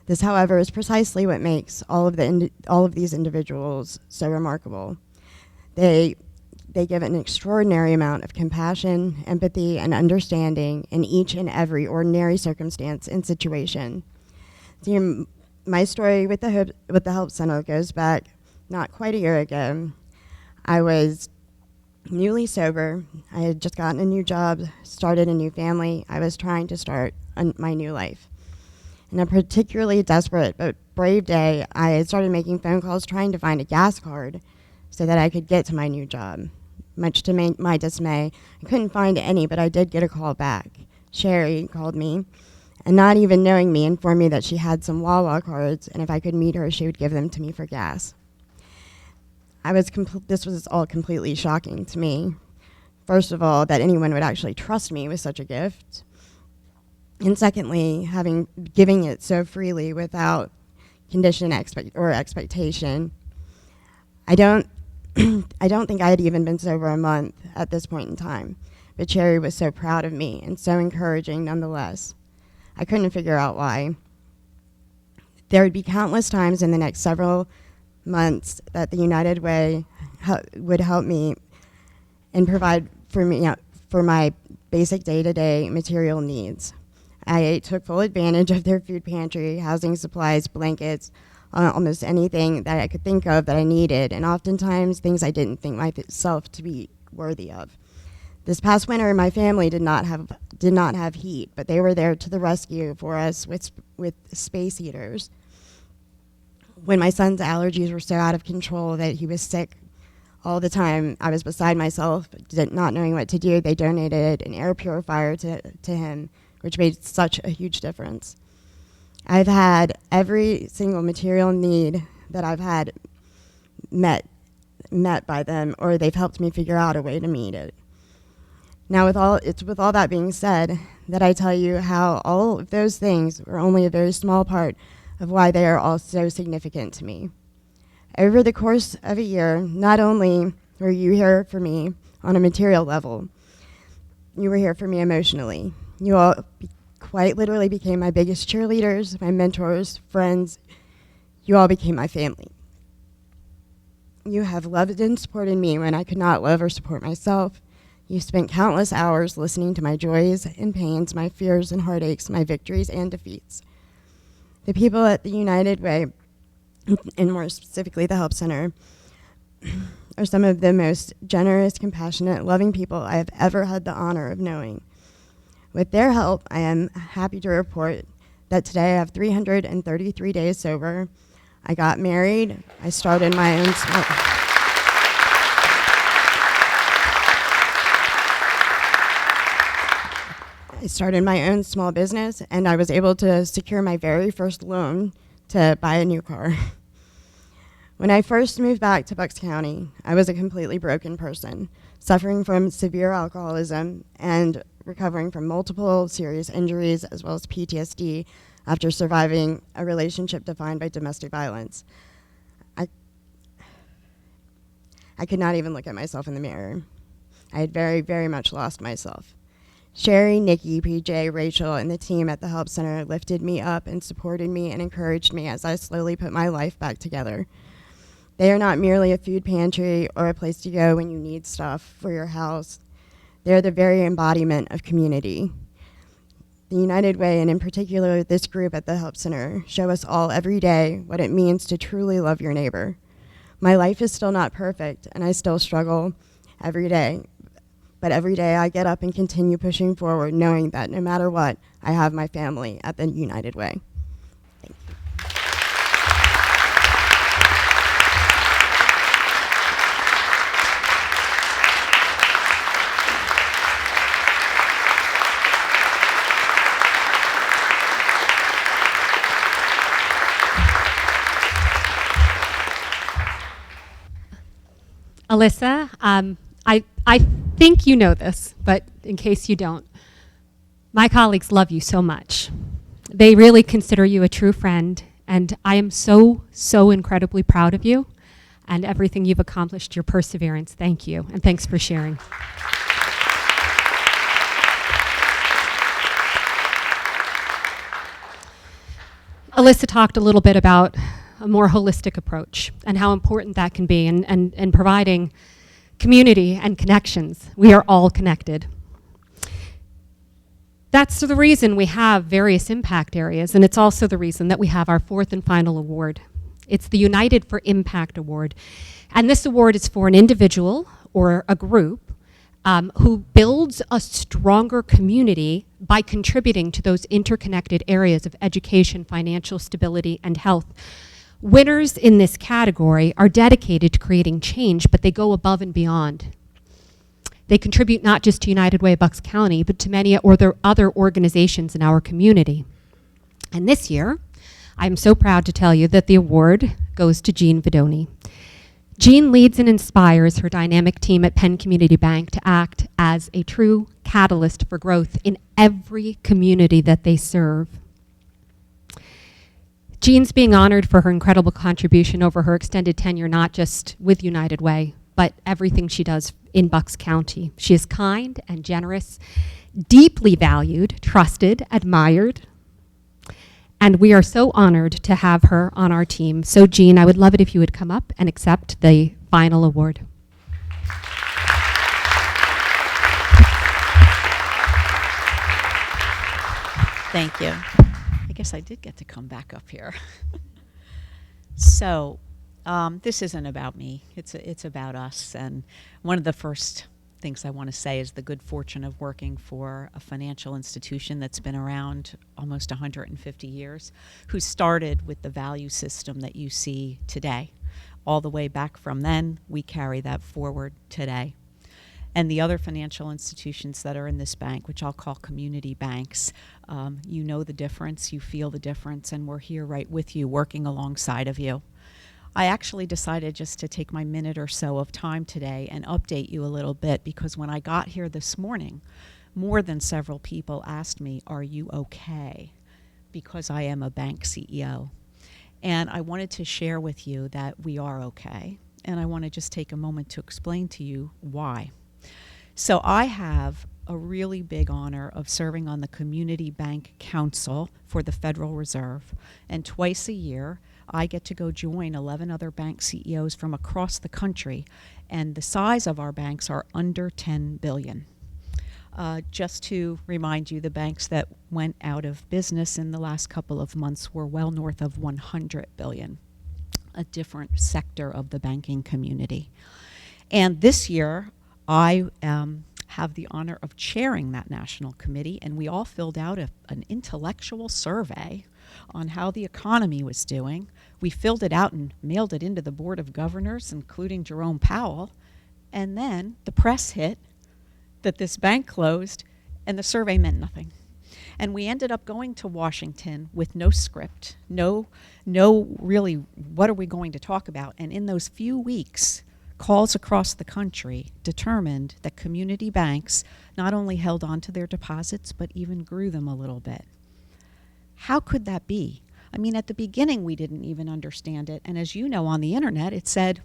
This, however, is precisely what makes all of these individuals so remarkable. They give an extraordinary amount of compassion, empathy, and understanding in each and every ordinary circumstance and situation. See, my story with the Help Center goes back not quite a year ago. I was newly sober. I had just gotten a new job, started a new family. I was trying to start my new life. In a particularly desperate but brave day, I started making phone calls trying to find a gas card so that I could get to my new job. Much to my dismay, I couldn't find any, but I did get a call back. Sherry called me, and not even knowing me, informed me that she had some Wawa cards, and if I could meet her, she would give them to me for gas. this was all completely shocking to me. First of all, that anyone would actually trust me with such a gift. And secondly, giving it so freely without condition or expectation. I don't think I had even been sober a month at this point in time, but Sherry was so proud of me and so encouraging nonetheless. I couldn't figure out why. There would be countless times in the next several months that the United Way would help me and provide for me for my basic day-to-day material needs. I took full advantage of their food pantry, housing supplies, blankets, almost anything that I could think of that I needed, and oftentimes things I didn't think myself to be worthy of. This past winter, my family did not have heat, but they were there to the rescue for us with space heaters. When my son's allergies were so out of control that he was sick all the time, I was beside myself, not knowing what to do. They donated an air purifier to him, which made such a huge difference. I've had every single material need that I've had met by them, or they've helped me figure out a way to meet it. Now, with all that being said, that I tell you how all of those things were only a very small part of why they are all so significant to me. Over the course of a year, not only were you here for me on a material level, you were here for me emotionally. You all quite literally became my biggest cheerleaders, my mentors, friends. You all became my family. You have loved and supported me when I could not love or support myself. You spent countless hours listening to my joys and pains, my fears and heartaches, my victories and defeats. The people at the United Way, and more specifically the Help Center, are some of the most generous, compassionate, loving people I have ever had the honor of knowing. With their help, I am happy to report that today I have 333 days sober. I got married. I started my own small business, and I was able to secure my very first loan to buy a new car. When I first moved back to Bucks County, I was a completely broken person, suffering from severe alcoholism and recovering from multiple serious injuries as well as PTSD after surviving a relationship defined by domestic violence. I could not even look at myself in the mirror. I had very, very much lost myself. Sherry, Nikki, PJ, Rachel, and the team at the Help Center lifted me up and supported me and encouraged me as I slowly put my life back together. They are not merely a food pantry or a place to go when you need stuff for your house. They're the very embodiment of community. The United Way, and in particular this group at the Help Center, show us all every day what it means to truly love your neighbor. My life is still not perfect, and I still struggle every day. But every day I get up and continue pushing forward, knowing that no matter what, I have my family at the United Way. Thank you. Alyssa, I think you know this, but in case you don't, my colleagues love you so much. They really consider you a true friend, and I am so, so incredibly proud of you and everything you've accomplished, your perseverance. Thank you, and thanks for sharing. Alyssa talked a little bit about a more holistic approach and how important that can be in providing community and connections. We are all connected. That's the reason we have various impact areas, and it's also the reason that we have our fourth and final award. It's the United for Impact Award. And this award is for an individual or a group who builds a stronger community by contributing to those interconnected areas of education, financial stability, and health. Winners in this category are dedicated to creating change, but they go above and beyond. They contribute not just to United Way of Bucks County, but to many other organizations in our community. And this year, I'm so proud to tell you that the award goes to Jean Vidoni. Jean leads and inspires her dynamic team at Penn Community Bank to act as a true catalyst for growth in every community that they serve. Jean's being honored for her incredible contribution over her extended tenure, not just with United Way, but everything she does in Bucks County. She is kind and generous, deeply valued, trusted, admired, and we are so honored to have her on our team. So Jean, I would love it if you would come up and accept the final award. Thank you. I guess I did get to come back up here. So, this isn't about me. It's about us. And one of the first things I want to say is the good fortune of working for a financial institution that's been around almost 150 years, who started with the value system that you see today. All the way back from then, we carry that forward today. And the other financial institutions that are in this bank, which I'll call community banks, you know the difference, you feel the difference, and we're here right with you, working alongside of you. I actually decided just to take my minute or so of time today and update you a little bit, because when I got here this morning, more than several people asked me, "Are you okay?" Because I am a bank CEO. And I wanted to share with you that we are okay. And I want to just take a moment to explain to you why. So I have a really big honor of serving on the Community Bank Council for the Federal Reserve. And twice a year, I get to go join 11 other bank CEOs from across the country. And the size of our banks are under 10 billion. Just to remind you, the banks that went out of business in the last couple of months were well north of 100 billion, a different sector of the banking community. And this year, I have the honor of chairing that national committee, and we all filled out an intellectual survey on how the economy was doing. We filled it out and mailed it into the Board of Governors, including Jerome Powell, and then the press hit that this bank closed, and the survey meant nothing. And we ended up going to Washington with no script, no really, what are we going to talk about? And in those few weeks, calls across the country determined that community banks not only held on to their deposits, but even grew them a little bit. How could that be? I mean, at the beginning, we didn't even understand it. And as you know, on the internet, it said,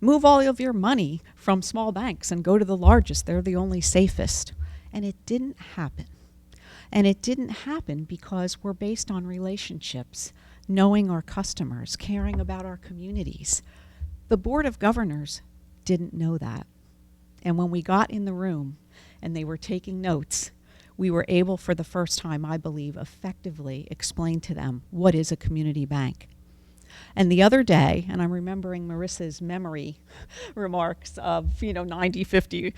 move all of your money from small banks and go to the largest. They're the only safest. And it didn't happen. And it didn't happen because we're based on relationships, knowing our customers, caring about our communities. The Board of Governors didn't know that. And when we got in the room and they were taking notes, we were able for the first time, I believe, effectively explain to them what is a community bank. And the other day, and I'm remembering Marissa's memory remarks of, 90-50,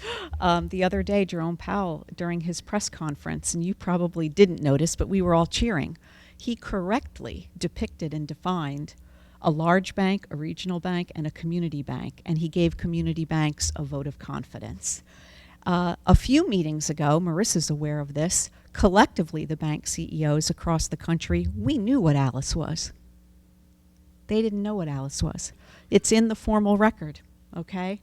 the other day, Jerome Powell, during his press conference, and you probably didn't notice, but we were all cheering, he correctly depicted and defined a large bank, a regional bank, and a community bank, and he gave community banks a vote of confidence. A few meetings ago, Marissa's aware of this, collectively the bank CEOs across the country, we knew what Alice was. They didn't know what Alice was. It's in the formal record, okay?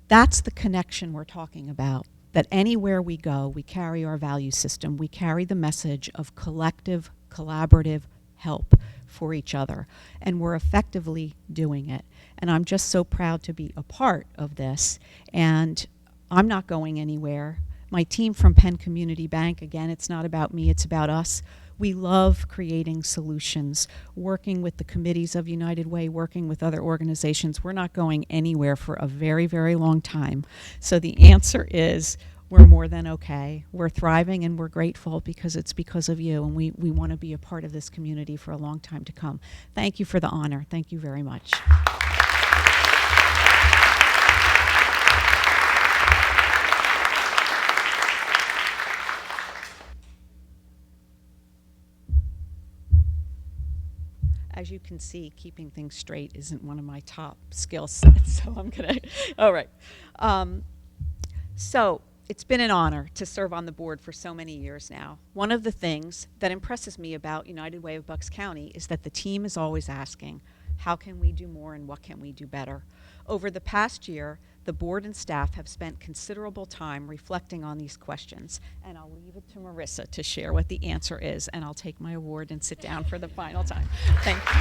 That's the connection we're talking about, that anywhere we go, we carry our value system, we carry the message of collective, collaborative help for each other, and we're effectively doing it. And I'm just so proud to be a part of this, and I'm not going anywhere. My team from Penn Community Bank, again, it's not about me, it's about us. We love creating solutions, working with the committees of United Way, working with other organizations. We're not going anywhere for a very, very long time. So the answer is we're more than okay. We're thriving and we're grateful because it's because of you, and we want to be a part of this community for a long time to come. Thank you for the honor. Thank you very much. As you can see, keeping things straight isn't one of my top skill sets, so I'm gonna, all right. So it's been an honor to serve on the board for so many years now. One of the things that impresses me about United Way of Bucks County is that the team is always asking, how can we do more and what can we do better? Over the past year, the board and staff have spent considerable time reflecting on these questions, and I'll leave it to Marissa to share what the answer is, and I'll take my award and sit down for the final time. Thank you.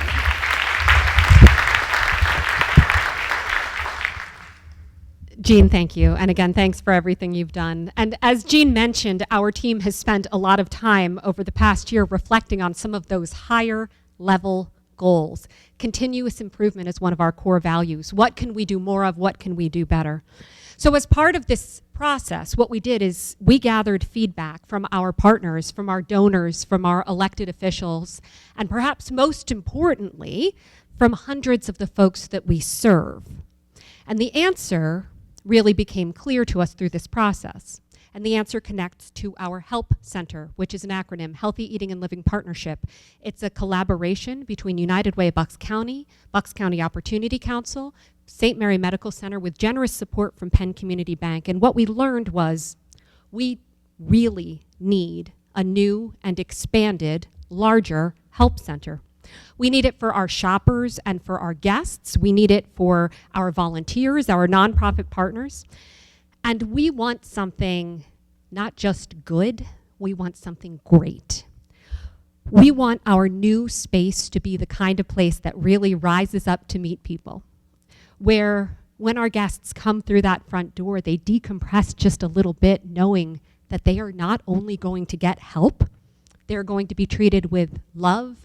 Jean, thank you. And again, thanks for everything you've done. And as Jean mentioned, our team has spent a lot of time over the past year reflecting on some of those higher level goals. Continuous improvement is one of our core values. What can we do more of? What can we do better? So as part of this process, what we did is we gathered feedback from our partners, from our donors, from our elected officials, and perhaps most importantly, from hundreds of the folks that we serve. And the answer really became clear to us through this process. And the answer connects to our HELP Center, which is an acronym, Healthy Eating and Living Partnership. It's a collaboration between United Way of Bucks County Opportunity Council, St. Mary Medical Center, with generous support from Penn Community Bank. And what we learned was we really need a new and expanded, larger HELP Center. We need it for our shoppers and for our guests. We need it for our volunteers, our nonprofit partners. And we want something not just good, we want something great. We want our new space to be the kind of place that really rises up to meet people, where when our guests come through that front door, they decompress just a little bit, knowing that they are not only going to get help, they're going to be treated with love,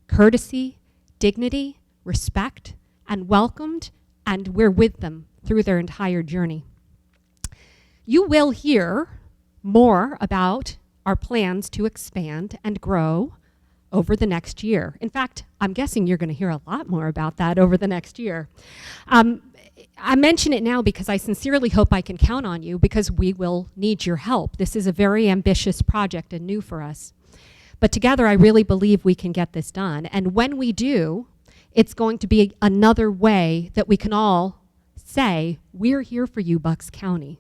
courtesy, dignity, respect, and welcomed, and we're with them through their entire journey. You will hear more about our plans to expand and grow over the next year. In fact, I'm guessing you're going to hear a lot more about that over the next year. I mention it now because I sincerely hope I can count on you, because we will need your help. This is a very ambitious project and new for us. But together, I really believe we can get this done. And when we do, it's going to be another way that we can all say, we're here for you, Bucks County.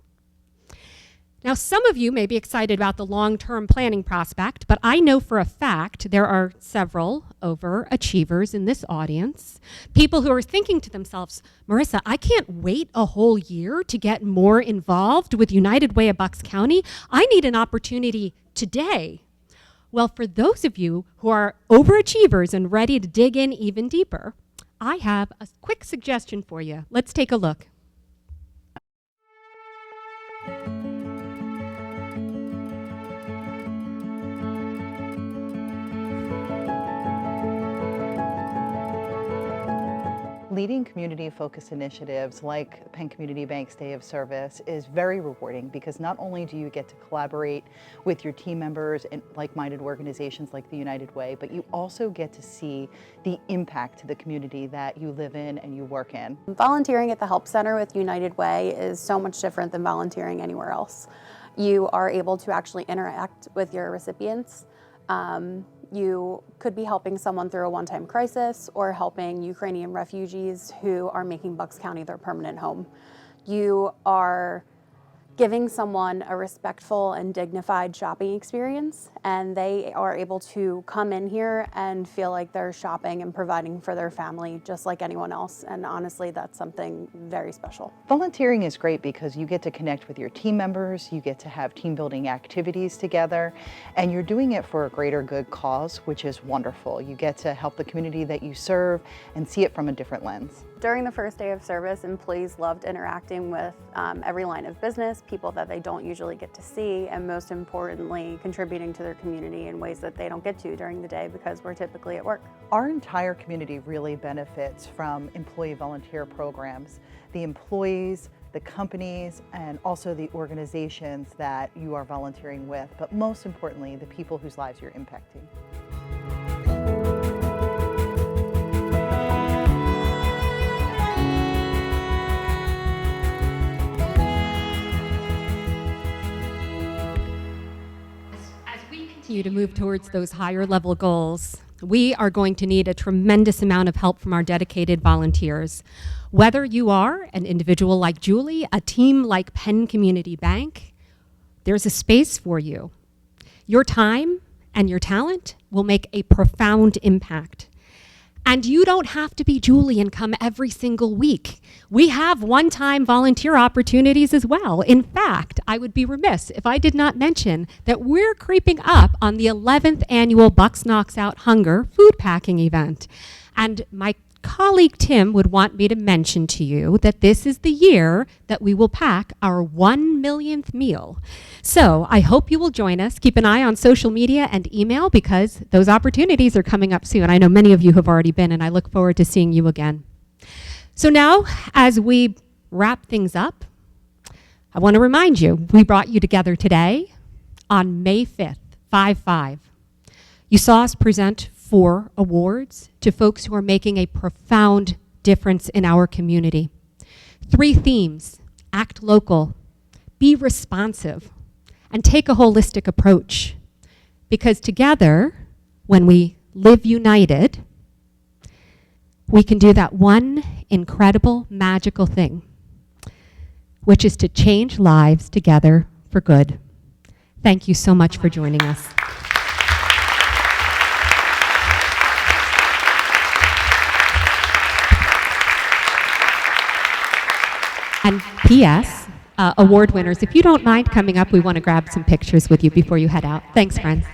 Now, some of you may be excited about the long-term planning prospect, but I know for a fact there are several overachievers in this audience, people who are thinking to themselves, Marissa, I can't wait a whole year to get more involved with United Way of Bucks County. I need an opportunity today. Well, for those of you who are overachievers and ready to dig in even deeper, I have a quick suggestion for you. Let's take a look. Leading community-focused initiatives like Penn Community Bank's Day of Service is very rewarding, because not only do you get to collaborate with your team members in like-minded organizations like the United Way, but you also get to see the impact to the community that you live in and you work in. Volunteering at the Help Center with United Way is so much different than volunteering anywhere else. You are able to actually interact with your recipients. You could be helping someone through a one-time crisis, or helping Ukrainian refugees who are making Bucks County their permanent home. You are giving someone a respectful and dignified shopping experience, and they are able to come in here and feel like they're shopping and providing for their family just like anyone else. And honestly, that's something very special. Volunteering is great because you get to connect with your team members, you get to have team building activities together, and you're doing it for a greater good cause, which is wonderful. You get to help the community that you serve and see it from a different lens. During the first day of service, employees loved interacting with every line of business, people that they don't usually get to see, and most importantly, contributing to their community in ways that they don't get to during the day because we're typically at work. Our entire community really benefits from employee volunteer programs. The employees, the companies, and also the organizations that you are volunteering with, but most importantly, the people whose lives you're impacting. You to move towards those higher level goals, we are going to need a tremendous amount of help from our dedicated volunteers. Whether you are an individual like Julie, a team like Penn Community Bank, there's a space for you. Your time and your talent will make a profound impact. And you don't have to be Julie and come every single week. We have one-time volunteer opportunities as well. In fact, I would be remiss if I did not mention that we're creeping up on the 11th annual Bucks Knocks Out Hunger food packing event. And my colleague Tim would want me to mention to you that this is the year that we will pack our 1 millionth meal. So I hope you will join us. Keep an eye on social media and email because those opportunities are coming up soon. I know many of you have already been, and I look forward to seeing you again. So now, as we wrap things up, I want to remind you, we brought you together today on May 5th, 5/5. You saw us present 4 awards to folks who are making a profound difference in our community. 3 themes: act local, be responsive, and take a holistic approach. Because together, when we live united, we can do that one incredible, magical thing, which is to change lives together for good. Thank you so much for joining us. And P.S., award winners, if you don't mind coming up, we want to grab some pictures with you before you head out. Thanks, friends.